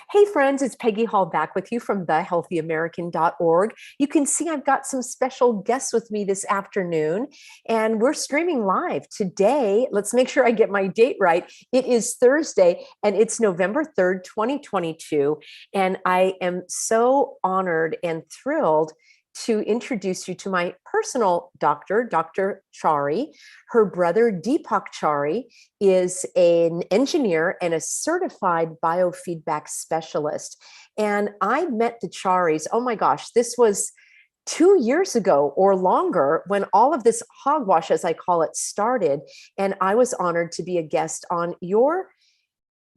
Hey friends, it's Peggy Hall back with you from thehealthyamerican.org. You can see I've got some special guests with me this afternoon, and we're streaming live today. Let's make sure I get my date right. It is Thursday, and it's November 3rd, 2022. And I am so honored and thrilled to introduce you to my personal doctor, Dr. Chari. Her brother, Deepak Chari, is an engineer and a certified biofeedback specialist. And I met the Charis, oh my gosh, this was 2 years ago or longer when all of this hogwash, as I call it, started. And I was honored to be a guest on your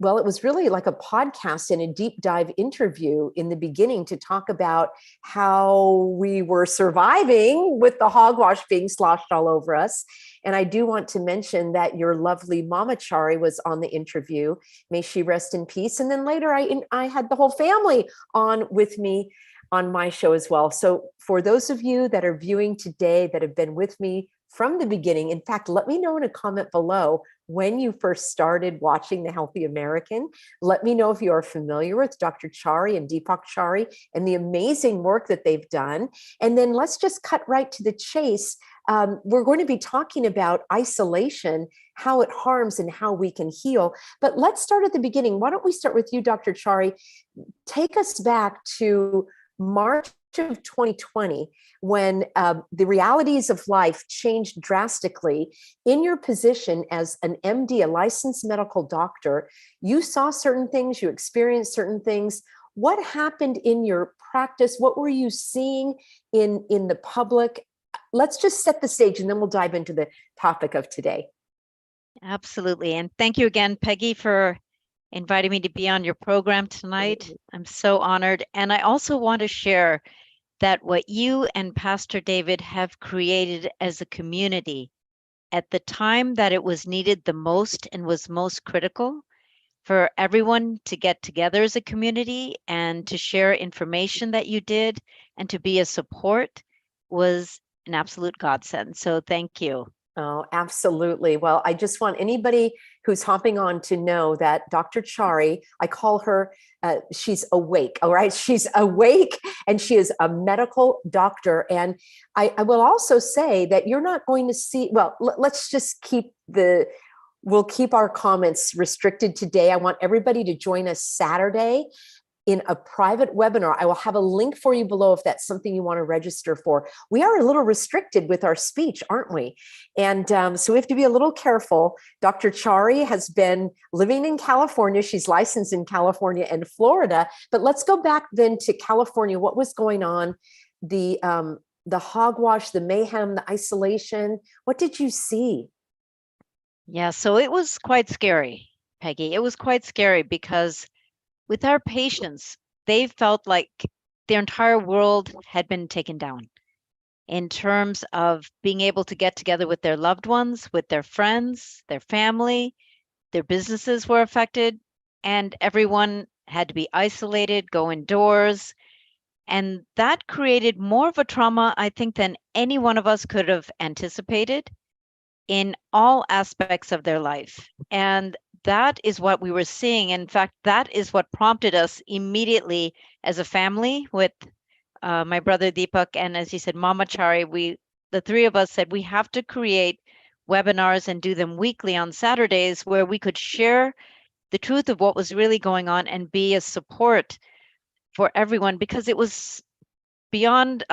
it was really like a podcast and a deep dive interview in the beginning to talk about how we were surviving with the hogwash being sloshed all over us. And I do want to mention that your lovely Mama Chari was on the interview. May she rest in peace. And then later I had the whole family on with me on my show as well. So for those of you that are viewing today that have been with me from the beginning, in fact, let me know in a comment below when you first started watching The Healthy American. Let me know if you are familiar with Dr. Chari and Deepak Chari and the amazing work that they've done. And then let's just cut right to the chase. We're going to be talking about isolation, how it harms and how we can heal. But let's start at the beginning. Why don't we start with you, Dr. Chari? Take us back to March of 2020, when the realities of life changed drastically. In your position as an MD, a licensed medical doctor, you saw certain things, you experienced certain things. What happened in your practice? What were you seeing in the public? Let's just set the stage and then we'll dive into the topic of today. Absolutely. And thank you again, Peggy, for inviting me to be on your program tonight. I'm so honored. And I also want to share that what you and Pastor David have created as a community at the time that it was needed the most and was most critical for everyone to get together as a community and to share information that you did and to be a support was an absolute godsend. So thank you. Oh, absolutely. Well, I just want anybody who's hopping on to know that Dr. Chari, I call her, she's awake, all right? She's awake and she is a medical doctor. And I will also say that you're not going to see, let's just we'll keep our comments restricted today. I want everybody to join us Saturday in a private webinar. I will have a link for you below if that's something you want to register for. We are a little restricted with our speech, aren't we? And so we have to be a little careful. Dr. Chari has been living in California. She's licensed in California and Florida. But let's go back then to California. What was going on? The hogwash, the mayhem, the isolation. What did you see? Yeah, so it was quite scary, Peggy. It was quite scary because with our patients, they felt like their entire world had been taken down in terms of being able to get together with their loved ones, with their friends, their family, their businesses were affected, and everyone had to be isolated, go indoors. And that created more of a trauma, I think, than any one of us could have anticipated in all aspects of their life. And that is what we were seeing. In fact, that is what prompted us immediately as a family with my brother Deepak and, as you said, Mama Chari. The three of us said we have to create webinars and do them weekly on Saturdays where we could share the truth of what was really going on and be a support for everyone, because it was beyond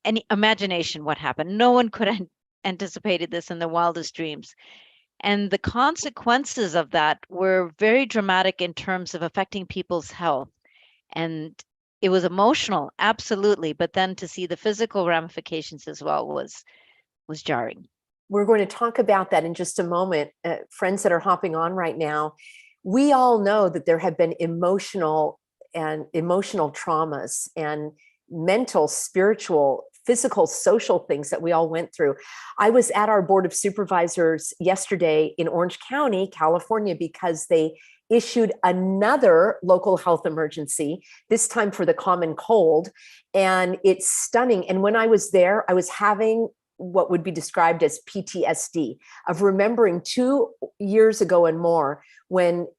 any imagination what happened. No one could have anticipated this in the wildest dreams. And the consequences of that were very dramatic in terms of affecting people's health. And it was emotional, absolutely. But then to see the physical ramifications as well was jarring. We're going to talk about that in just a moment. Friends that are hopping on right now, we all know that there have been emotional traumas and mental, spiritual, physical, social things that we all went through. I was at our Board of Supervisors yesterday in Orange County, California, because they issued another local health emergency, this time for the common cold. And it's stunning. And when I was there, I was having what would be described as PTSD of remembering 2 years ago and more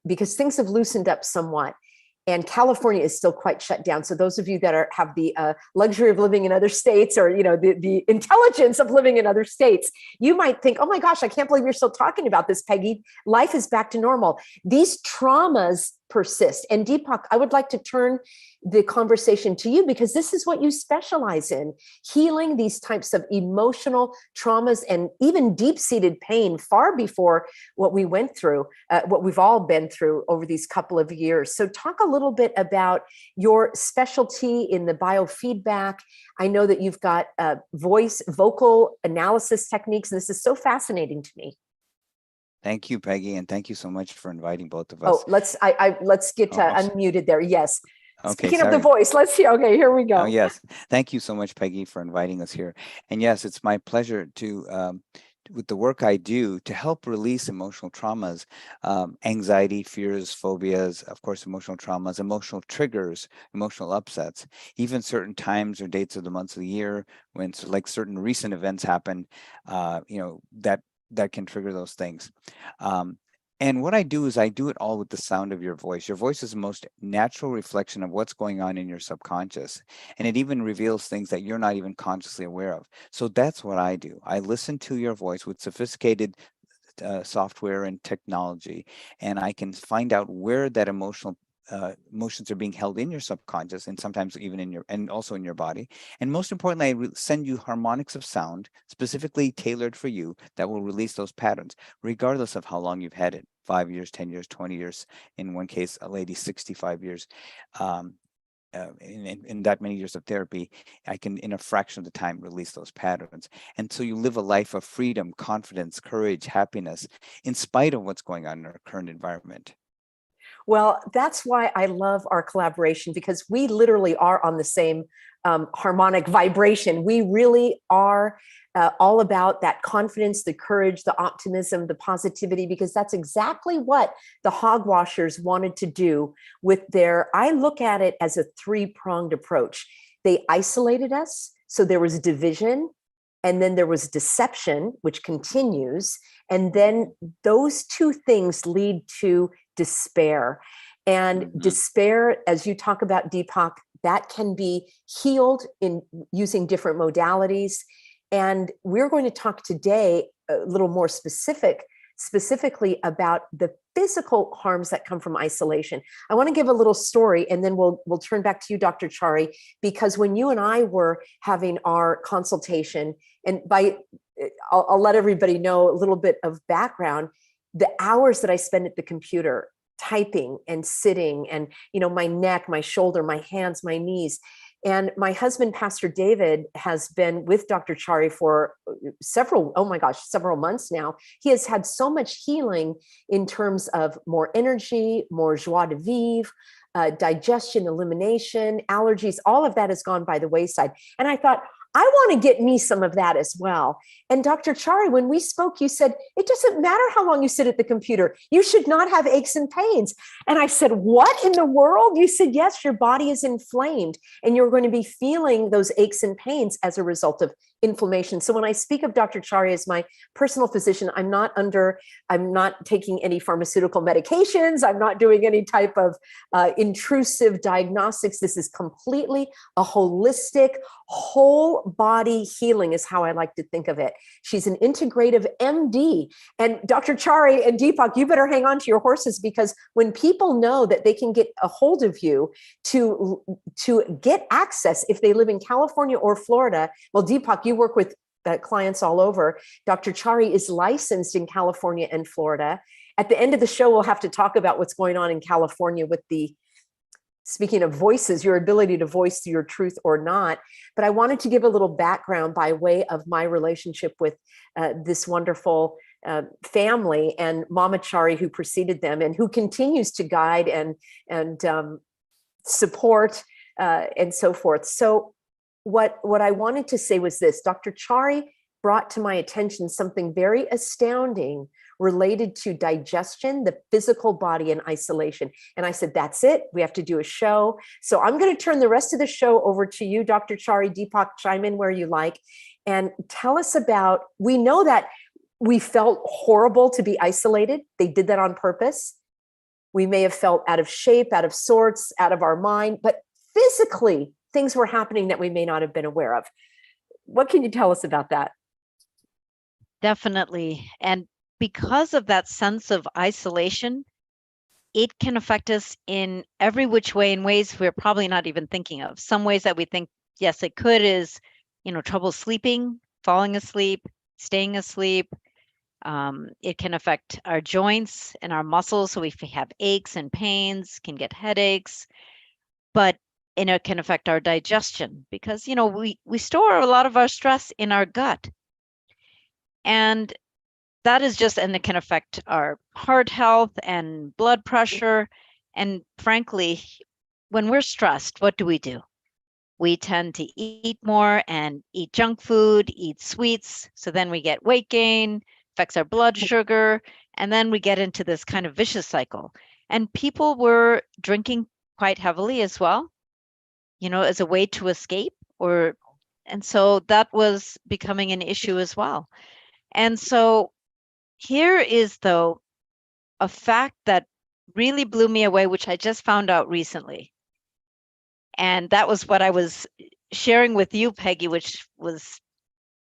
because things have loosened up somewhat. and California is still quite shut down. So those of you that have the luxury of living in other states, or the intelligence of living in other states, you might think, oh my gosh, I can't believe you're still talking about this, Peggy. Life is back to normal. These traumas persist. And Deepak, I would like to turn the conversation to you, because this is what you specialize in, healing these types of emotional traumas and even deep-seated pain far before what we went through, what we've all been through over these couple of years. So talk a little bit about your specialty in the biofeedback. I know that you've got vocal analysis techniques, and this is so fascinating to me. Thank you, Peggy, and thank you so much for inviting both of us. Oh, let's get unmuted there. Yes. Okay, Speaking of the voice, let's see. Okay, here we go. Oh, yes. Thank you so much, Peggy, for inviting us here. And yes, it's my pleasure to, with the work I do, to help release emotional traumas, anxiety, fears, phobias, of course, emotional traumas, emotional triggers, emotional upsets, even certain times or dates of the months of the year when like certain recent events happen, that can trigger those things. And what I do is I do it all with the sound of your voice. Your voice is the most natural reflection of what's going on in your subconscious. And it even reveals things that you're not even consciously aware of. So that's what I do. I listen to your voice with sophisticated software and technology, and I can find out where that emotions are being held in your subconscious, and sometimes even in and also in your body. And most importantly, I send you harmonics of sound specifically tailored for you that will release those patterns, regardless of how long you've had it, 5 years, 10 years, 20 years. In one case, a lady, 65 years. In that many years of therapy, I can, in a fraction of the time, release those patterns. And so you live a life of freedom, confidence, courage, happiness, in spite of what's going on in our current environment. Well, that's why I love our collaboration, because we literally are on the same harmonic vibration. We really are all about that confidence, the courage, the optimism, the positivity, because that's exactly what the hogwashers wanted to do with I look at it as a three-pronged approach. They isolated us, so there was division, and then there was deception, which continues. And then those two things lead to despair. And despair, as you talk about, Deepak, that can be healed in using different modalities. And we're going to talk today a little more specifically about the physical harms that come from isolation. I want to give a little story, and then we'll turn back to you, Dr. Chari, because when you and I were having our consultation, and I'll let everybody know a little bit of background, the hours that I spend at the computer typing and sitting, and my neck, my shoulder, my hands, my knees. And my husband, Pastor David, has been with Dr. Chari for several months now. He has had so much healing in terms of more energy, more joie de vivre, digestion, elimination, allergies, all of that has gone by the wayside. And I thought, I want to get me some of that as well. And Dr. Chari, when we spoke, you said, it doesn't matter how long you sit at the computer. You should not have aches and pains. And I said, what in the world? You said, yes, your body is inflamed and you're going to be feeling those aches and pains as a result of inflammation. So when I speak of Dr. Chari as my personal physician, I'm not taking any pharmaceutical medications. I'm not doing any type of intrusive diagnostics. This is completely a holistic, whole body healing is how I like to think of it. She's an integrative MD. And Dr. Chari and Deepak, you better hang on to your horses, because when people know that they can get a hold of you to get access, if they live in California or Florida, well, Deepak, you work with clients all over. Dr. Chari is licensed in California and Florida. At the end of the show, we'll have to talk about what's going on in California with speaking of voices, your ability to voice your truth or not. But I wanted to give a little background by way of my relationship with this wonderful family and Mama Chari, who preceded them and who continues to guide and support and so forth. So what I wanted to say was this: Dr. Chari brought to my attention something very astounding related to digestion, the physical body, and isolation. And I said, that's it. We have to do a show. So I'm going to turn the rest of the show over to you, Dr. Chari. Deepak, chime in where you like and tell us about, we know that we felt horrible to be isolated. They did that on purpose. We may have felt out of shape, out of sorts, out of our mind, but physically things were happening that we may not have been aware of. What can you tell us about that? Definitely. And because of that sense of isolation, it can affect us in every which way, in ways we're probably not even thinking of. Some ways that we think, yes, it could is, trouble sleeping, falling asleep, staying asleep. It can affect our joints and our muscles. So we have aches and pains, can get headaches, and it can affect our digestion because, we store a lot of our stress in our gut. And that is and it can affect our heart health and blood pressure. And frankly, when we're stressed, what do? We tend to eat more and eat junk food, eat sweets. So then we get weight gain, affects our blood sugar, and then we get into this kind of vicious cycle. And people were drinking quite heavily as well, as a way to escape, and so that was becoming an issue as well. And so here is, though, a fact that really blew me away, which I just found out recently. And that was what I was sharing with you, Peggy,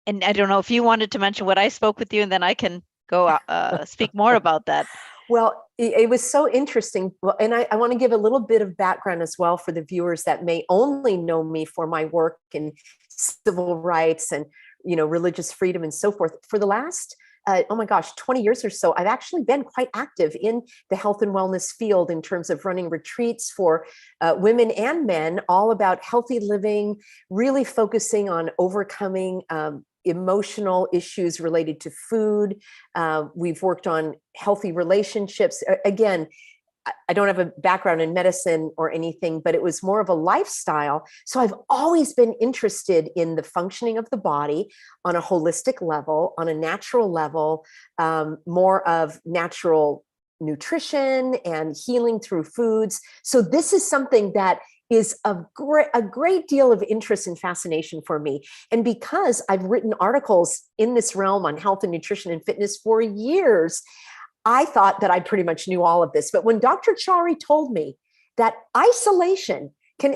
and I don't know if you wanted to mention what I spoke with you, and then I can go speak more about that. Well, it was so interesting. Well, and I want to give a little bit of background as well for the viewers that may only know me for my work in civil rights and, religious freedom and so forth. For the last, 20 years or so, I've actually been quite active in the health and wellness field in terms of running retreats for women and men, all about healthy living, really focusing on overcoming emotional issues related to food. We've worked on healthy relationships. Again, I don't have a background in medicine or anything, but it was more of a lifestyle. So I've always been interested in the functioning of the body on a holistic level, on a natural level, more of natural nutrition and healing through foods. So this is something that is a great deal of interest and fascination for me. And because I've written articles in this realm on health and nutrition and fitness for years, I thought that I pretty much knew all of this. But when Dr. Chari told me that isolation can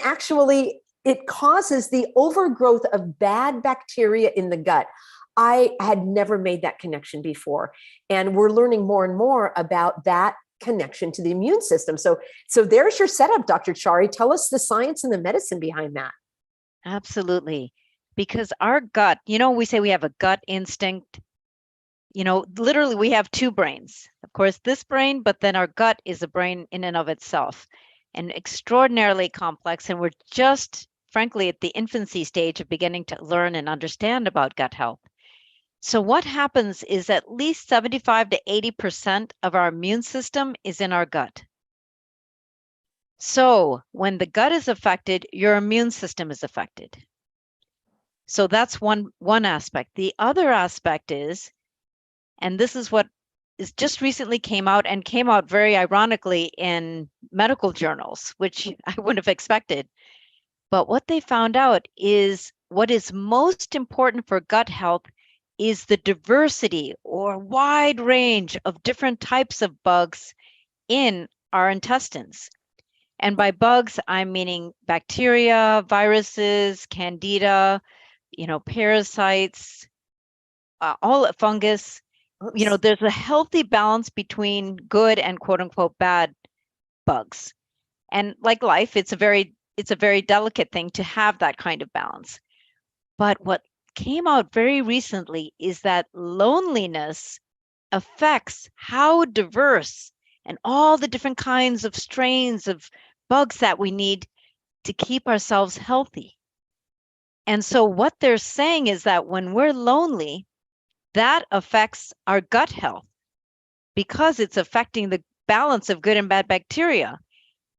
it causes the overgrowth of bad bacteria in the gut, I had never made that connection before. And we're learning more and more about that connection to the immune system. So there's your setup, Dr. Chari. Tell us the science and the medicine behind that. Absolutely. Because our gut, we say we have a gut instinct. Literally we have two brains. Of course, this brain, but then our gut is a brain in and of itself, and extraordinarily complex. And we're just, frankly, at the infancy stage of beginning to learn and understand about gut health. So what happens is at least 75 to 80% of our immune system is in our gut. So when the gut is affected, your immune system is affected. So that's one aspect. The other aspect is, and this is what is just recently came out very ironically in medical journals, which I wouldn't have expected. But what they found out is what is most important for gut health is the diversity or wide range of different types of bugs in our intestines. And by bugs, I'm meaning bacteria, viruses, candida, parasites, all fungus. There's a healthy balance between good and quote unquote bad bugs. And like life, it's a very delicate thing to have that kind of balance. But what came out very recently is that loneliness affects how diverse and all the different kinds of strains of bugs that we need to keep ourselves healthy. And so what they're saying is that when we're lonely, that affects our gut health because it's affecting the balance of good and bad bacteria.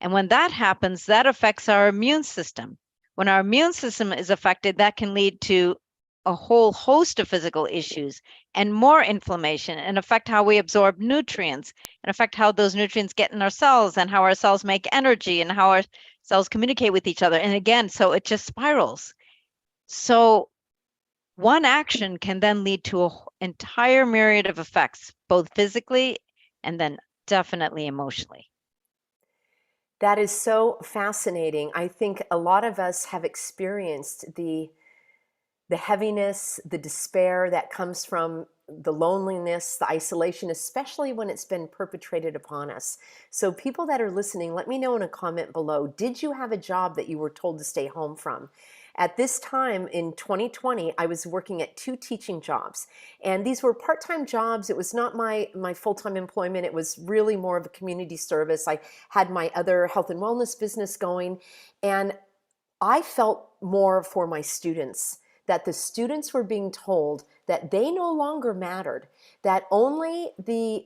And when that happens, that affects our immune system. When our immune system is affected, that can lead to a whole host of physical issues and more inflammation, and affect how we absorb nutrients, and affect how those nutrients get in our cells, and how our cells make energy, and how our cells communicate with each other. And again, so it just spirals. So one action can then lead to an entire myriad of effects, both physically and then definitely emotionally. That is so fascinating. I think a lot of us have experienced the heaviness, the despair that comes from the loneliness, the isolation, especially when it's been perpetrated upon us. So people that are listening, let me know in a comment below, did you have a job that you were told to stay home from? At this time in 2020, I was working at 2 teaching jobs, and these were part-time jobs. It was not my full-time employment. It was really more of a community service. I had my other health and wellness business going, and I felt more for my students, that the students were being told that they no longer mattered, that only the,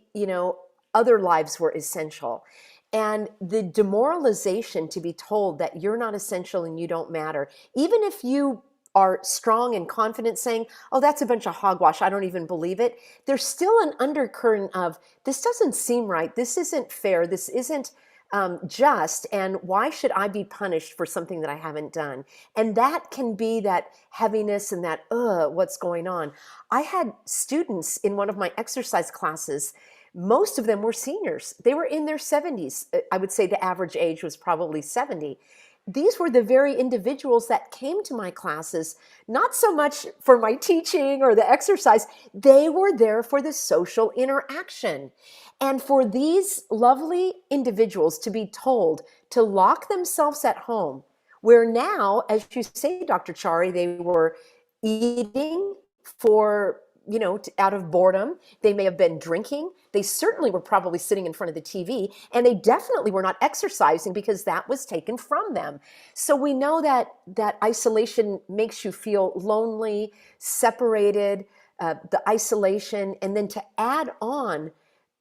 other lives were essential. And the demoralization to be told that you're not essential and you don't matter, even if you are strong and confident saying, oh, that's a bunch of hogwash, I don't even believe it, there's still an undercurrent of, this doesn't seem right, this isn't fair, this isn't just, and why should I be punished for something that I haven't done? And that can be that heaviness and that, what's going on? I had students in one of my exercise classes. Most of them were seniors. They were in their 70s. I would say the average age was probably 70. These were the very individuals that came to my classes, not so much for my teaching or the exercise, they were there for the social interaction. And for these lovely individuals to be told to lock themselves at home, where now, as you say, Dr. Chari, they were eating for, out of boredom. They may have been drinking. They certainly were probably sitting in front of the TV, and they definitely were not exercising because that was taken from them. So we know that isolation makes you feel lonely, separated, the isolation, and then to add on,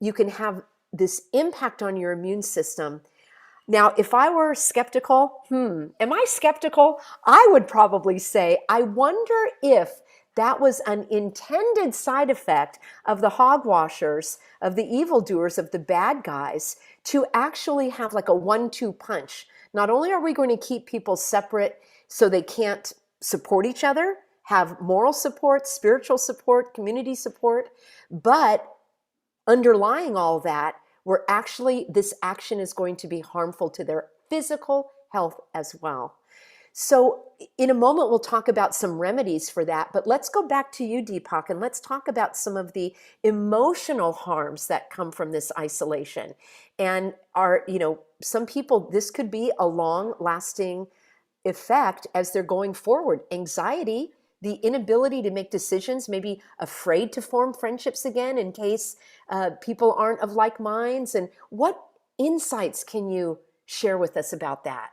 you can have this impact on your immune system. Now, if I were skeptical, am I skeptical? I would probably say, I wonder if that was an intended side effect of the hogwashers, of the evildoers, of the bad guys, to actually have like a 1-2 punch. Not only are we going to keep people separate so they can't support each other, have moral support, spiritual support, community support, but underlying all that, this action is going to be harmful to their physical health as well. So in a moment, we'll talk about some remedies for that, but let's go back to you, Deepak, and let's talk about some of the emotional harms that come from this isolation. And some people, this could be a long-lasting effect as they're going forward. Anxiety, the inability to make decisions, maybe afraid to form friendships again in case people aren't of like minds. And what insights can you share with us about that?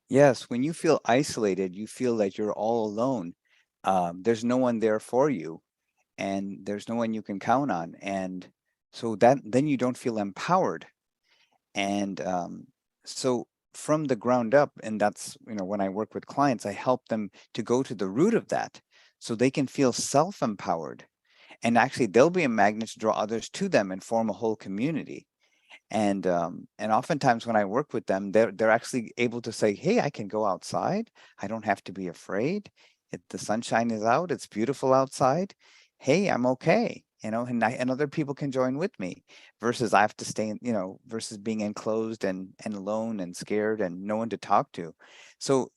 Yes, when you feel isolated, you feel that you're all alone. There's no one there for you, and there's no one you can count on. And so then you don't feel empowered. And so from the ground up, and that's, when I work with clients, I help them to go to the root of that so they can feel self-empowered. And actually, they'll be a magnet to draw others to them and form a whole community. And oftentimes when I work with them, they're actually able to say, hey, I can go outside. I don't have to be afraid. The sunshine is out. It's beautiful outside. Hey, I'm okay. And other people can join with me, versus I have to stay, versus being enclosed and alone and scared and no one to talk to. So,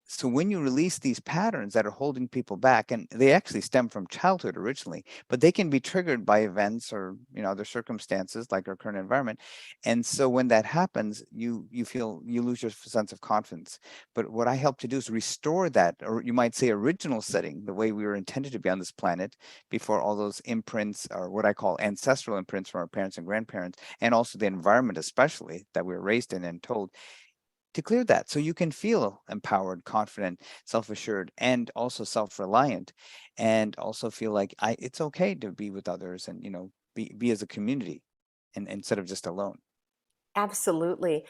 so when you release these patterns that are holding people back, and they actually stem from childhood originally, but they can be triggered by events or other circumstances like our current environment. And so when that happens, you lose your sense of confidence. But what I help to do is restore that, or you might say original setting, the way we were intended to be on this planet before all those imprints, or what I call ancestral imprints from our parents and grandparents, and also the environment especially that we were raised in and told, to clear that so you can feel empowered, confident, self-assured, and also self-reliant, and also feel like it's okay to be with others and be as a community, and instead of just alone. Absolutely.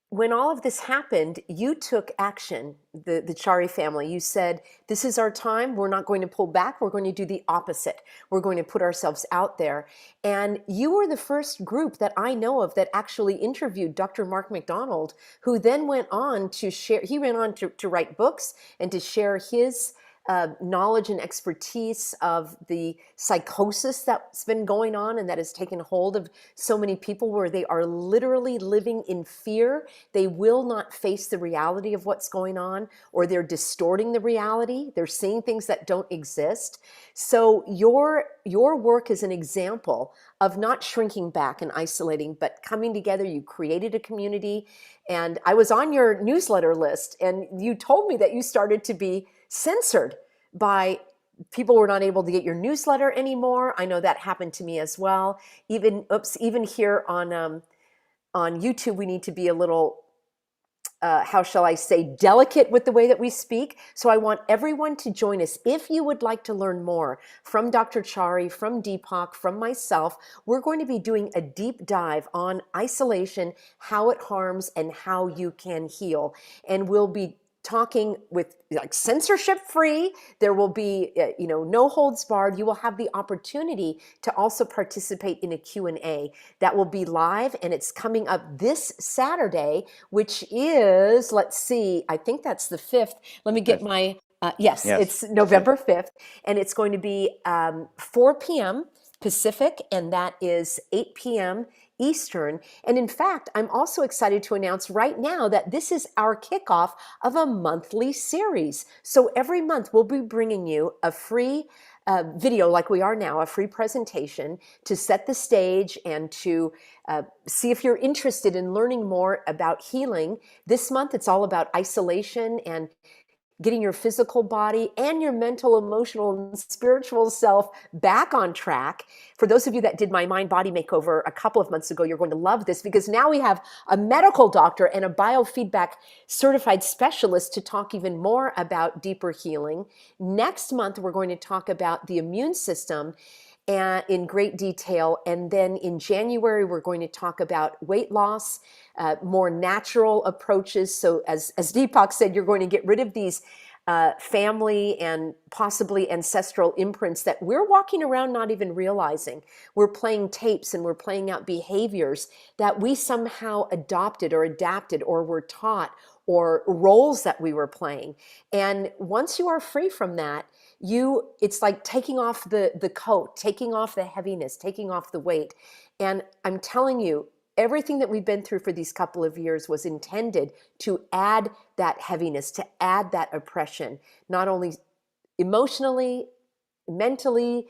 When all of this happened, you took action, the Chari family. You said, this is our time. We're not going to pull back. We're going to do the opposite. We're going to put ourselves out there. And you were the first group that I know of that actually interviewed Dr. Mark McDonald, who then went on to share, he went on to write books and to share his knowledge and expertise of the psychosis that's been going on and that has taken hold of so many people, where they are literally living in fear. They will not face the reality of what's going on, or they're distorting the reality. They're seeing things that don't exist. So your work is an example of not shrinking back and isolating, but coming together. You created a community. And I was on your newsletter list, and you told me that you started to be censored by people. Were not able to get your newsletter anymore. I know that happened to me as well. Even here on YouTube, we need to be a little how shall I say, delicate with the way that we speak. So I want everyone to join us. If you would like to learn more from Dr. Chari, from Deepak, from myself, we're going to be doing a deep dive on isolation, how it harms, and how you can heal. And we'll be talking with like censorship free. There will be no holds barred. You will have the opportunity to also participate in a Q&A that will be live, and it's coming up this Saturday, which is, let's see, I think that's the 5th. Let me get my yes, it's November 5th, and it's going to be 4 p.m. Pacific, and that is 8 p.m. Eastern. And in fact, I'm also excited to announce right now that this is our kickoff of a monthly series. So every month we'll be bringing you a free video, like we are now, a free presentation to set the stage and to see if you're interested in learning more about healing. This month, it's all about isolation and getting your physical body and your mental, emotional, and spiritual self back on track. For those of you that did my mind body makeover a couple of months ago, you're going to love this, because now we have a medical doctor and a biofeedback certified specialist to talk even more about deeper healing. Next month, we're going to talk about the immune system and in great detail. And then in January, we're going to talk about weight loss, more natural approaches. So as Deepak said, you're going to get rid of these family and possibly ancestral imprints that we're walking around not even realizing. We're playing tapes and we're playing out behaviors that we somehow adopted or adapted or were taught, or roles that we were playing. And once you are free from that, it's like taking off the coat, taking off the heaviness, taking off the weight. And I'm telling you, everything that we've been through for these couple of years was intended to add that heaviness, to add that oppression, not only emotionally, mentally,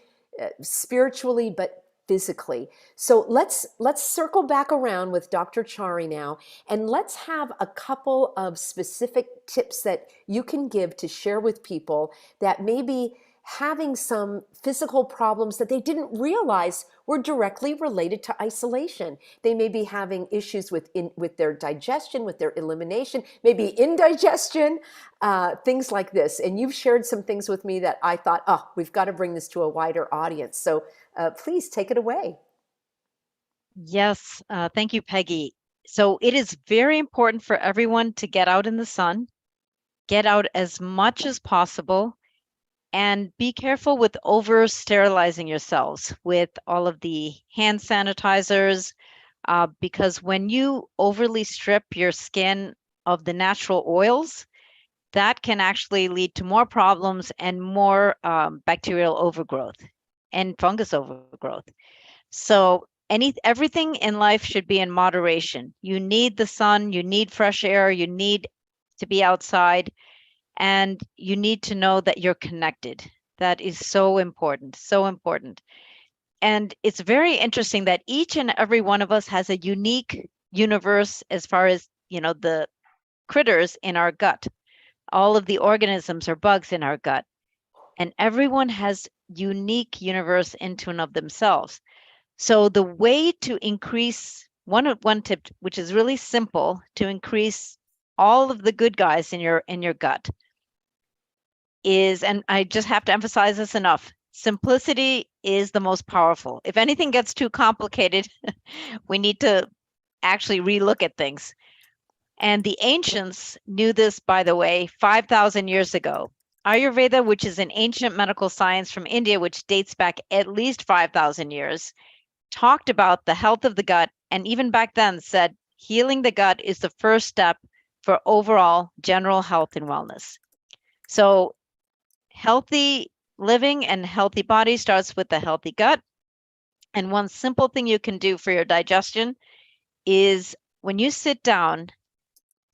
spiritually, but physically. So let's circle back around with Dr. Chari now, and let's have a couple of specific tips that you can give to share with people that may be having some physical problems that they didn't realize were directly related to isolation. They may be having issues with their digestion, with their elimination, maybe indigestion, things like this. And you've shared some things with me that I thought, oh, we've got to bring this to a wider audience. So please take it away. Yes, thank you, Peggy. So it is very important for everyone to get out in the sun, get out as much as possible, and be careful with over sterilizing yourselves with all of the hand sanitizers, because when you overly strip your skin of the natural oils, that can actually lead to more problems and more bacterial overgrowth and fungus overgrowth. So everything in life should be in moderation. You need the sun, you need fresh air, you need to be outside, and you need to know that you're connected. That is so important, so important. And it's very interesting that each and every one of us has a unique universe as far as, the critters in our gut. All of the organisms or bugs in our gut. And everyone has unique universe into and of themselves. So the way to increase one tip, which is really simple, to increase all of the good guys in your gut is, and I just have to emphasize this enough, simplicity is the most powerful. If anything gets too complicated, we need to actually relook at things. And the ancients knew this, by the way, 5,000 years ago. Ayurveda, which is an ancient medical science from India, which dates back at least 5,000 years, talked about the health of the gut, and even back then said healing the gut is the first step for overall general health and wellness. So Healthy living and healthy body starts with a healthy gut. And one simple thing you can do for your digestion is when you sit down,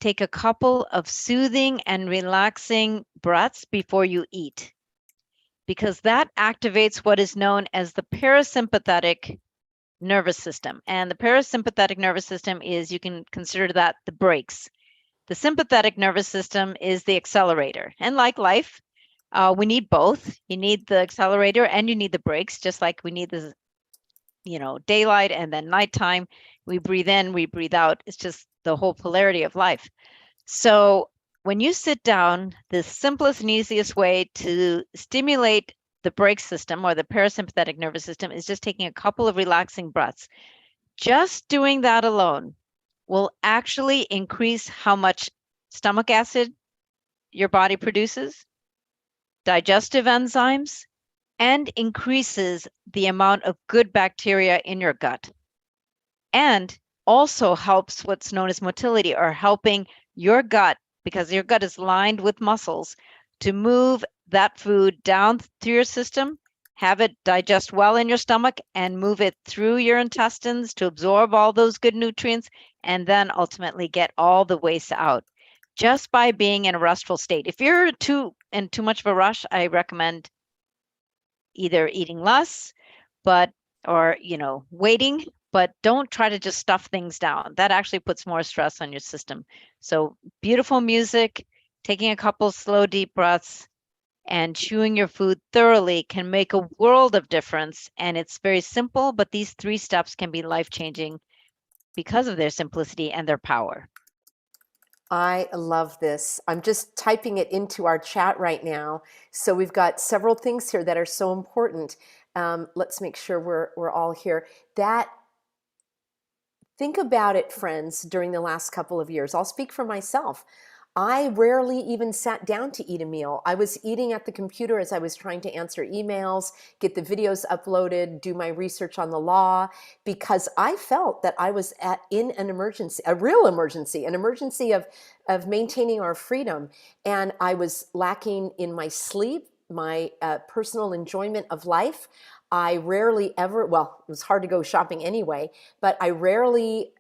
take a couple of soothing and relaxing breaths before you eat, because that activates what is known as the parasympathetic nervous system. And the parasympathetic nervous system is, you can consider that the brakes. The sympathetic nervous system is the accelerator. And like life, we need both. You need the accelerator and you need the brakes, just like we need the, daylight and then nighttime. We breathe in, we breathe out. It's just the whole polarity of life. So when you sit down, the simplest and easiest way to stimulate the brake system or the parasympathetic nervous system is just taking a couple of relaxing breaths. Just doing that alone will actually increase how much stomach acid your body produces, digestive enzymes, and increases the amount of good bacteria in your gut. And also helps what's known as motility, or helping your gut, because your gut is lined with muscles, to move that food down through your system, have it digest well in your stomach, and move it through your intestines to absorb all those good nutrients, and then ultimately get all the waste out just by being in a restful state. If you're in too much of a rush, I recommend either eating less, or waiting, but don't try to just stuff things down. That actually puts more stress on your system. So beautiful music, taking a couple slow, deep breaths, and chewing your food thoroughly can make a world of difference. And it's very simple, but these 3 steps can be life-changing because of their simplicity and their power. I love this. I'm just typing it into our chat right now. So we've got several things here that are so important. Let's make sure we're all here. Think about it, friends, during the last couple of years. I'll speak for myself. I rarely even sat down to eat a meal. I was eating at the computer as I was trying to answer emails, get the videos uploaded, do my research on the law, because I felt that I was in an emergency, a real emergency, an emergency of maintaining our freedom. And I was lacking in my sleep, my personal enjoyment of life. I rarely ever, well, it was hard to go shopping anyway, but I rarely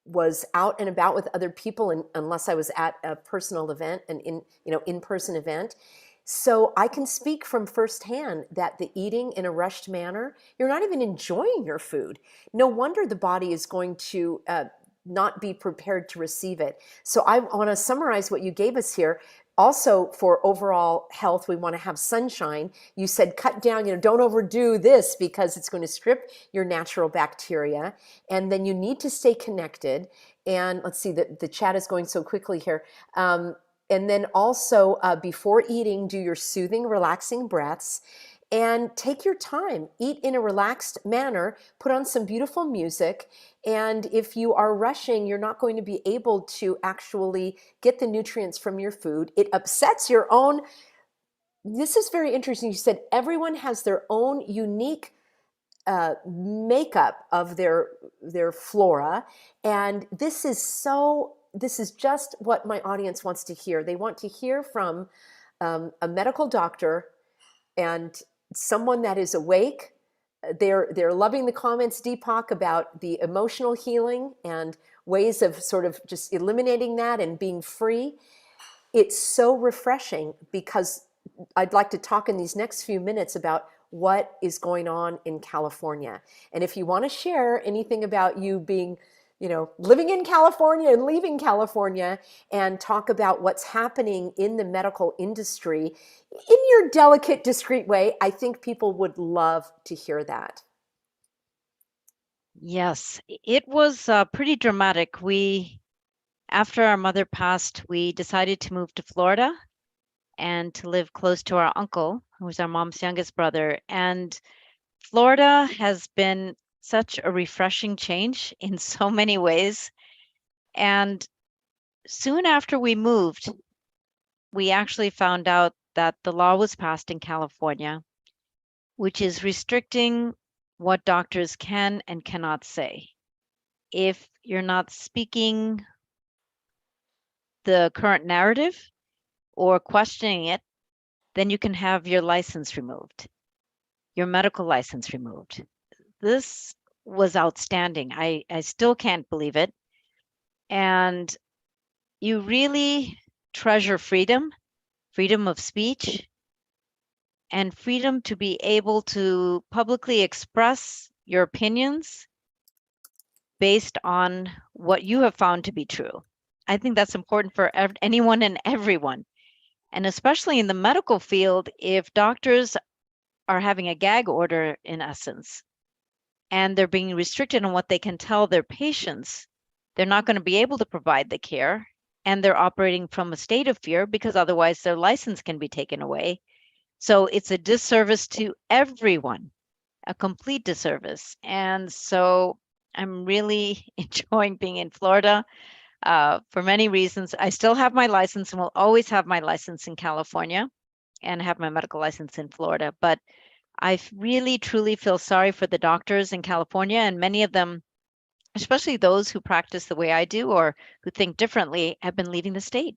was out and about with other people unless I was at a personal event, an in-person event. So I can speak from firsthand that the eating in a rushed manner, you're not even enjoying your food. No wonder the body is going to not be prepared to receive it. So I want to summarize what you gave us here. Also, for overall health, we want to have sunshine. You said cut down, don't overdo this because it's going to strip your natural bacteria. And then you need to stay connected. And let's see, the chat is going so quickly here. And then also before eating, do your soothing, relaxing breaths. And take your time, eat in a relaxed manner, put on some beautiful music. And if you are rushing, you're not going to be able to actually get the nutrients from your food. It upsets your own. This is very interesting. You said everyone has their own unique makeup of their flora. And this is just what my audience wants to hear. They want to hear from a medical doctor and someone that is awake. They're loving the comments, Deepak, about the emotional healing and ways of sort of just eliminating that and being free. It's so refreshing because I'd like to talk in these next few minutes about what is going on in California. And if you want to share anything about you being, living in California and leaving California, and talk about what's happening in the medical industry in your delicate, discreet way, I think people would love to hear that. Yes, it was pretty dramatic. After our mother passed, we decided to move to Florida and to live close to our uncle, who was our mom's youngest brother. And Florida has been such a refreshing change in so many ways. And soon after we moved, we actually found out that the law was passed in California, which is restricting what doctors can and cannot say. If you're not speaking the current narrative or questioning it, then you can have your license removed, your medical license removed. This was outstanding. I still can't believe it. And you really treasure freedom, freedom of speech, and freedom to be able to publicly express your opinions based on what you have found to be true. I think that's important for anyone and everyone. And especially in the medical field, if doctors are having a gag order, in essence, and they're being restricted on what they can tell their patients, they're not going to be able to provide the care. And they're operating from a state of fear because otherwise their license can be taken away. So it's a disservice to everyone, a complete disservice. And so I'm really enjoying being in Florida for many reasons. I still have my license and will always have my license in California and have my medical license in Florida. But I really, truly feel sorry for the doctors in California, and many of them, especially those who practice the way I do or who think differently, have been leaving the state.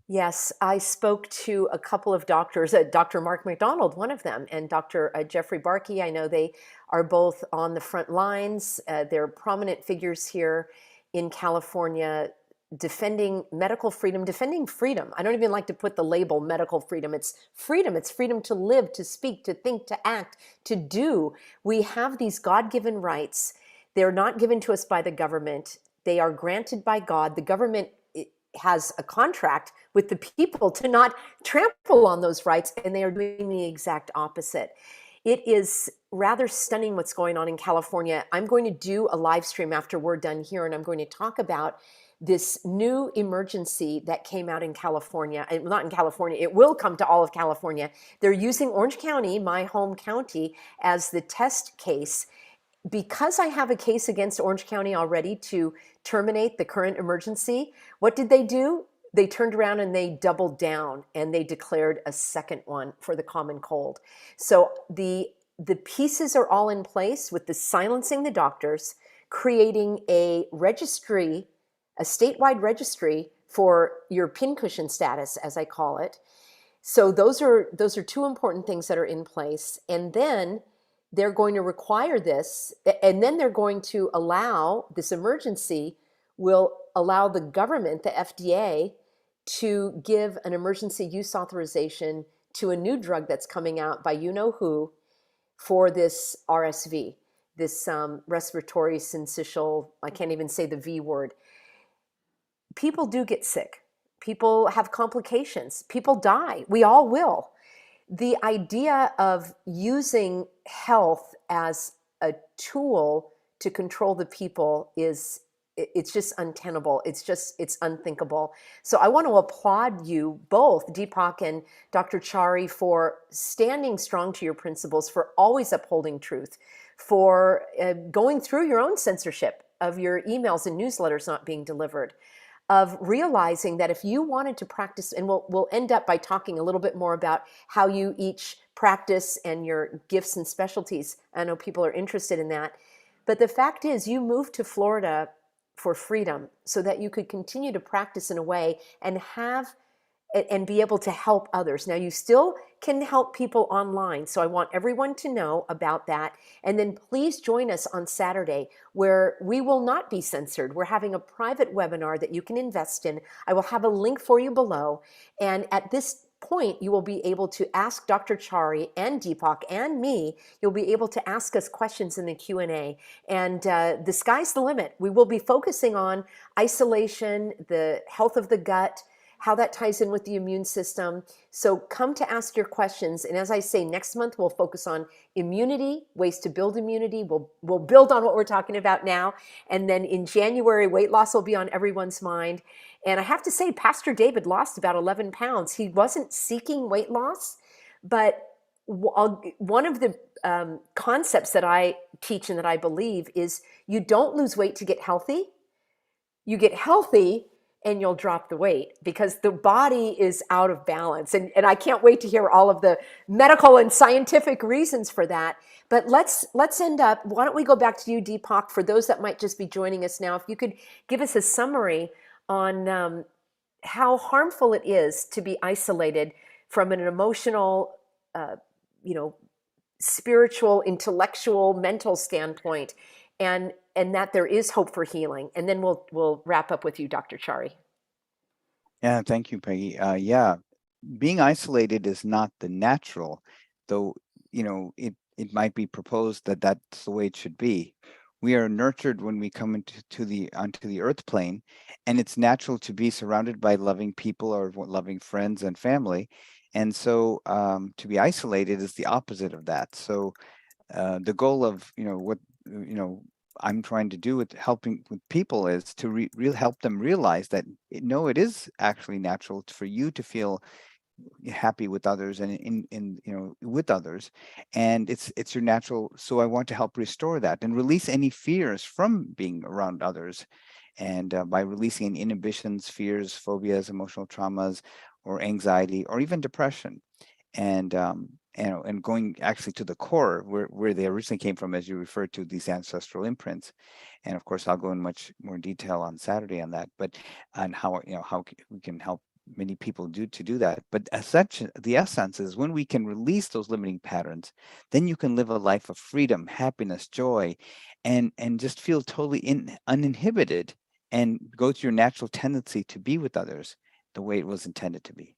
Yes, I spoke to a couple of doctors, Dr. Mark McDonald, one of them, and Dr. Jeffrey Barkey. I know they are both on the front lines. They're prominent figures here in California defending medical freedom, defending freedom. I don't even like to put the label medical freedom. It's freedom. It's freedom to live, to speak, to think, to act, to do. We have these God-given rights. They're not given to us by the government. They are granted by God. The government has a contract with the people to not trample on those rights, and they are doing the exact opposite. It is rather stunning what's going on in California. I'm going to do a live stream after we're done here, and I'm going to talk about this new emergency that came out in California. Not in California, it will come to all of California. They're using Orange County, my home county, as the test case. Because I have a case against Orange County already to terminate the current emergency, what did they do? They turned around and they doubled down and they declared a second one for the common cold. So the pieces are all in place with the silencing the doctors, creating a registry, a statewide registry for your pincushion status, as I call it. So those are two important things that are in place. And then they're going to require this, and then they're going to allow this emergency will allow the government, the FDA, to give an emergency use authorization to a new drug that's coming out by you know who for this RSV, this respiratory syncytial, I can't even say the V word. People do get sick. People have complications. People die. We all will. The idea of using health as a tool to control the people it's just untenable. It's unthinkable. So I want to applaud you both, Deepak and Dr. Chari, for standing strong to your principles, for always upholding truth, for going through your own censorship of your emails and newsletters not being delivered, of realizing that if you wanted to practice, and we'll end up by talking a little bit more about how you each practice and your gifts and specialties. I know people are interested in that. But the fact is, you moved to Florida for freedom so that you could continue to practice in a way and have and be able to help others. Now, you still can help people online. So I want everyone to know about that. And then please join us on Saturday where we will not be censored. We're having a private webinar that you can invest in. I will have a link for you below. And at this point, you will be able to ask Dr. Chari and Deepak and me. You'll be able to ask us questions in the Q&A. And the sky's the limit. We will be focusing on isolation, the health of the gut, how that ties in with the immune system. So come to ask your questions. And as I say, next month we'll focus on immunity, ways to build immunity. We'll build on what we're talking about now. And then in January, weight loss will be on everyone's mind. And I have to say, Pastor David lost about 11 pounds. He wasn't seeking weight loss, but one of the concepts that I teach and that I believe is you don't lose weight to get healthy. You get healthy and you'll drop the weight because the body is out of balance. And I can't wait to hear all of the medical and scientific reasons for that. But let's end up, why don't we go back to you, Deepak, for those that might just be joining us now, if you could give us a summary on how harmful it is to be isolated from an emotional, you know, spiritual, intellectual, mental standpoint, and that there is hope for healing. And then we'll wrap up with you, Dr. Chari. Yeah, thank you, Peggy. Yeah, being isolated is not the natural, though, it might be proposed that that's the way it should be. We are nurtured when we come onto the earth plane, and it's natural to be surrounded by loving people or loving friends and family. And so to be isolated is the opposite of that. So the goal of what I'm trying to do with helping with people is to help them realize that no, it is actually natural for you to feel happy with others and in with others, and it's your natural. So I want to help restore that and release any fears from being around others, and by releasing any inhibitions, fears, phobias, emotional traumas, or anxiety, or even depression, and and going actually to the core where they originally came from, as you referred to, these ancestral imprints. And of course, I'll go in much more detail on Saturday on that, but on how we can help many people do that. But as such, the essence is when we can release those limiting patterns, then you can live a life of freedom, happiness, joy, and just feel totally uninhibited, and go to your natural tendency to be with others the way it was intended to be.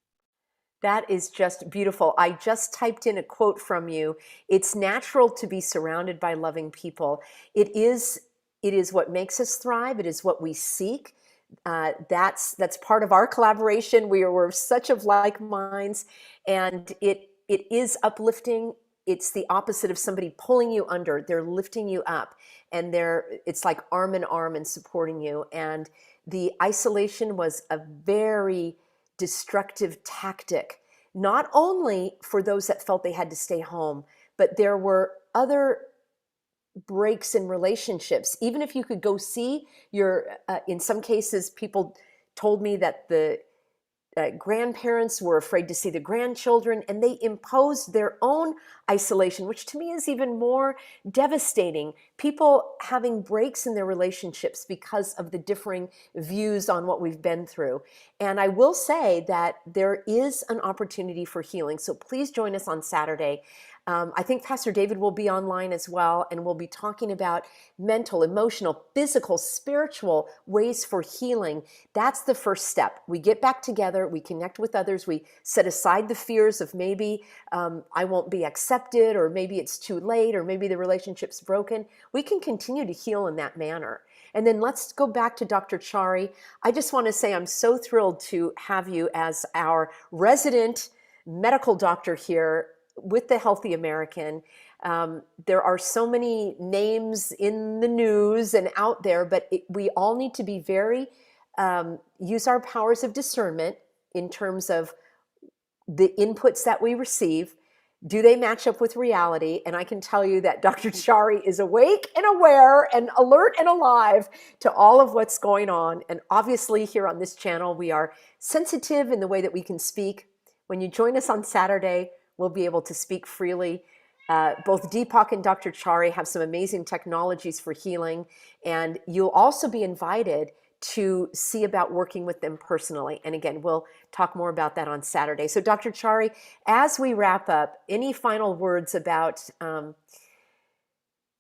That is just beautiful. I just typed in a quote from you. It's natural to be surrounded by loving people. It is what makes us thrive. It is what we seek. That's part of our collaboration. We're such of like minds, and it is uplifting. It's the opposite of somebody pulling you under. They're lifting you up, and it's like arm in arm and supporting you. And the isolation was a very destructive tactic, not only for those that felt they had to stay home, but there were other breaks in relationships. Even if you could go see in some cases, people told me that the grandparents were afraid to see the grandchildren, and they imposed their own isolation, which to me is even more devastating. People having breaks in their relationships because of the differing views on what we've been through. And I will say that there is an opportunity for healing. So please join us on Saturday. I think Pastor David will be online as well, and we'll be talking about mental, emotional, physical, spiritual ways for healing. That's the first step. We get back together, we connect with others, we set aside the fears of maybe I won't be accepted, or maybe it's too late, or maybe the relationship's broken. We can continue to heal in that manner. And then let's go back to Dr. Chari. I just want to say I'm so thrilled to have you as our resident medical doctor here with the Healthy American. There are so many names in the news and out there, but we all need to be use our powers of discernment in terms of the inputs that we receive. Do they match up with reality? And I can tell you that Dr. Chari is awake and aware and alert and alive to all of what's going on. And obviously here on this channel, we are sensitive in the way that we can speak. When you join us on Saturday, we'll be able to speak freely. Both Deepak and Dr. Chari have some amazing technologies for healing, and you'll also be invited to see about working with them personally. And again, we'll talk more about that on Saturday. So Dr. Chari, as we wrap up, any final words about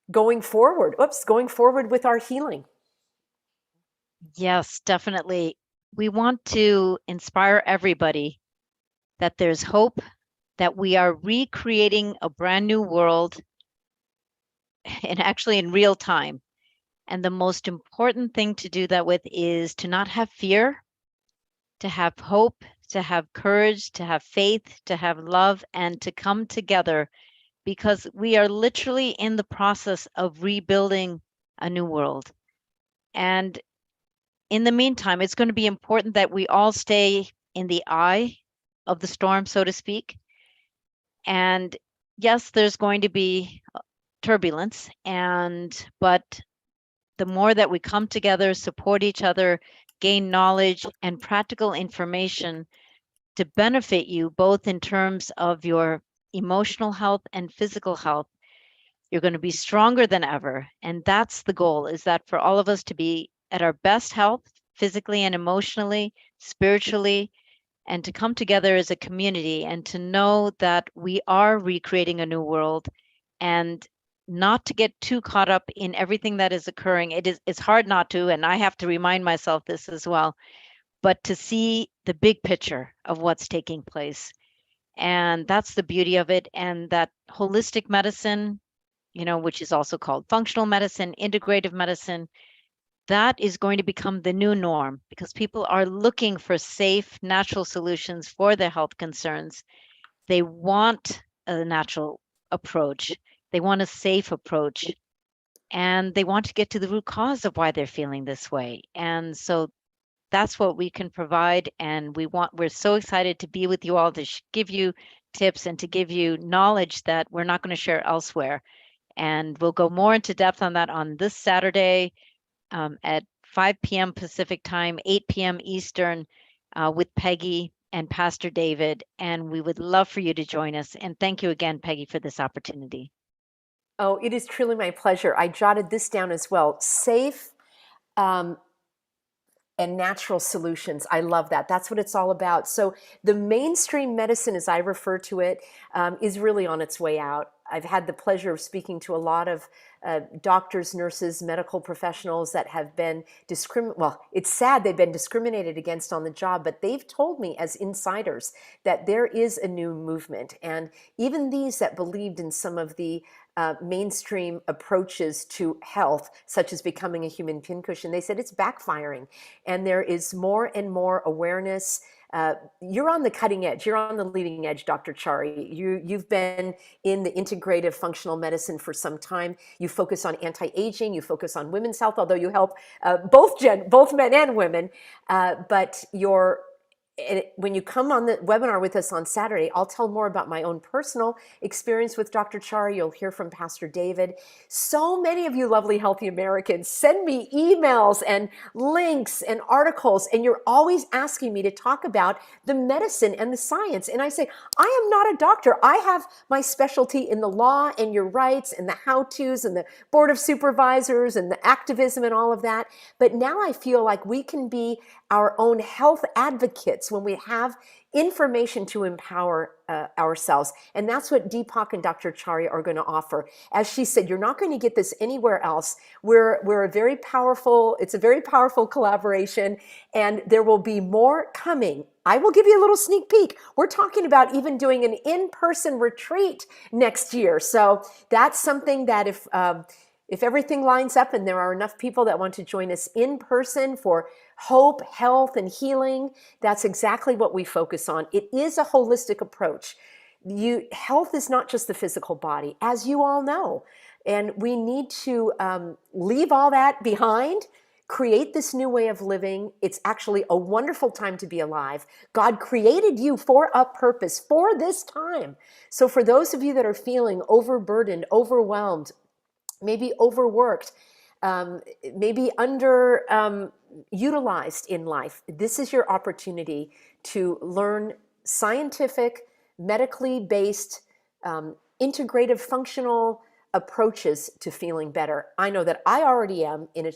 going forward with our healing? Yes, definitely. We want to inspire everybody that there's hope, that we are recreating a brand new world, and actually in real time. And the most important thing to do that with is to not have fear, to have hope, to have courage, to have faith, to have love, and to come together, because we are literally in the process of rebuilding a new world. And in the meantime, it's going to be important that we all stay in the eye of the storm, so to speak. And yes, there's going to be turbulence, but the more that we come together, support each other, gain knowledge and practical information to benefit you both in terms of your emotional health and physical health, you're going to be stronger than ever. And that's the goal, is that for all of us to be at our best health physically and emotionally, spiritually, and to come together as a community and to know that we are recreating a new world and not to get too caught up in everything that is occurring. It's hard not to, and I have to remind myself this as well, but to see the big picture of what's taking place. And that's the beauty of it. And that holistic medicine, which is also called functional medicine, integrative medicine, that is going to become the new norm because people are looking for safe, natural solutions for their health concerns. They want a natural approach, they want a safe approach, and they want to get to the root cause of why they're feeling this way. And so that's what we can provide. And we're so excited to be with you all to give you tips and to give you knowledge that we're not going to share elsewhere. And we'll go more into depth on that on this Saturday at 5 p.m. Pacific time, 8 p.m. Eastern, with Peggy and Pastor David. And we would love for you to join us. And thank you again, Peggy, for this opportunity. Oh, it is truly my pleasure. I jotted this down as well. Safe and natural solutions. I love that. That's what it's all about. So the mainstream medicine, as I refer to it, is really on its way out. I've had the pleasure of speaking to a lot of doctors, nurses, medical professionals that have been well, it's sad they've been discriminated against on the job, but they've told me as insiders that there is a new movement. And even these that believed in some of the mainstream approaches to health, such as becoming a human pincushion, they said it's backfiring. And there is more and more awareness. You're on the cutting edge. You're on the leading edge, Dr. Chari. You've been in the integrative functional medicine for some time. You focus on anti-aging. You focus on women's health, although you help both men and women. But when you come on the webinar with us on Saturday, I'll tell more about my own personal experience with Dr. Chari. You'll hear from Pastor David. So many of you lovely, healthy Americans send me emails and links and articles, and you're always asking me to talk about the medicine and the science. And I say, I am not a doctor. I have my specialty in the law and your rights and the how-tos and the board of supervisors and the activism and all of that. But now I feel like we can be our own health advocates when we have information to empower ourselves. And that's what Deepak and Dr. Chari are going to offer. As she said, you're not going to get this anywhere else. It's a very powerful collaboration, and there will be more coming. I will give you a little sneak peek. We're talking about even doing an in-person retreat next year. So that's something that if everything lines up and there are enough people that want to join us in person for hope, health, and healing, that's exactly what we focus on. It is a holistic approach. Health is not just the physical body, as you all know. And we need to leave all that behind, create this new way of living. It's actually a wonderful time to be alive. God created you for a purpose, for this time. So for those of you that are feeling overburdened, overwhelmed, maybe overworked, maybe utilized in life, this is your opportunity to learn scientific, medically based, integrative, functional approaches to feeling better. I know that I already am in a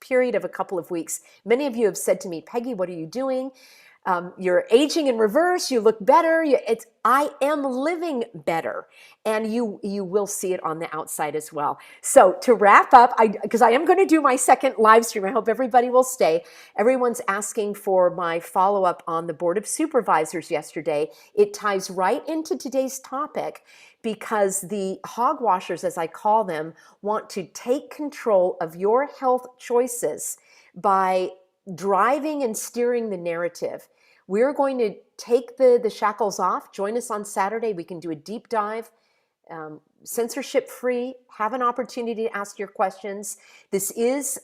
period of a couple of weeks. Many of you have said to me, Peggy, what are you doing? You're aging in reverse. You look better. I am living better, and you will see it on the outside as well. So to wrap up, because I am going to do my second live stream. I hope everybody will stay. Everyone's asking for my follow-up on the Board of Supervisors yesterday. It ties right into today's topic because the hogwashers, as I call them, want to take control of your health choices by driving and steering the narrative. We're going to take the shackles off. Join us on Saturday. We can do a deep dive, censorship free, have an opportunity to ask your questions. This is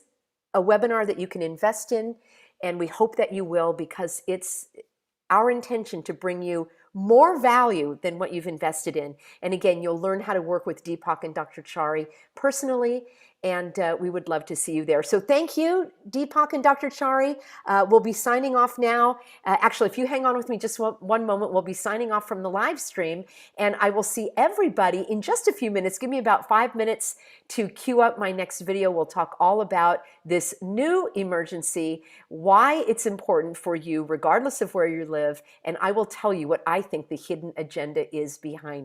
a webinar that you can invest in, and we hope that you will, because it's our intention to bring you more value than what you've invested in. And again, you'll learn how to work with Deepak and Dr. Chari personally, and we would love to see you there. So thank you, Deepak and Dr. Chari. We'll be signing off now. Actually, if you hang on with me just one moment, we'll be signing off from the live stream, and I will see everybody in just a few minutes. Give me about 5 minutes to queue up my next video. We'll talk all about this new emergency, why it's important for you, regardless of where you live, and I will tell you what I think the hidden agenda is behind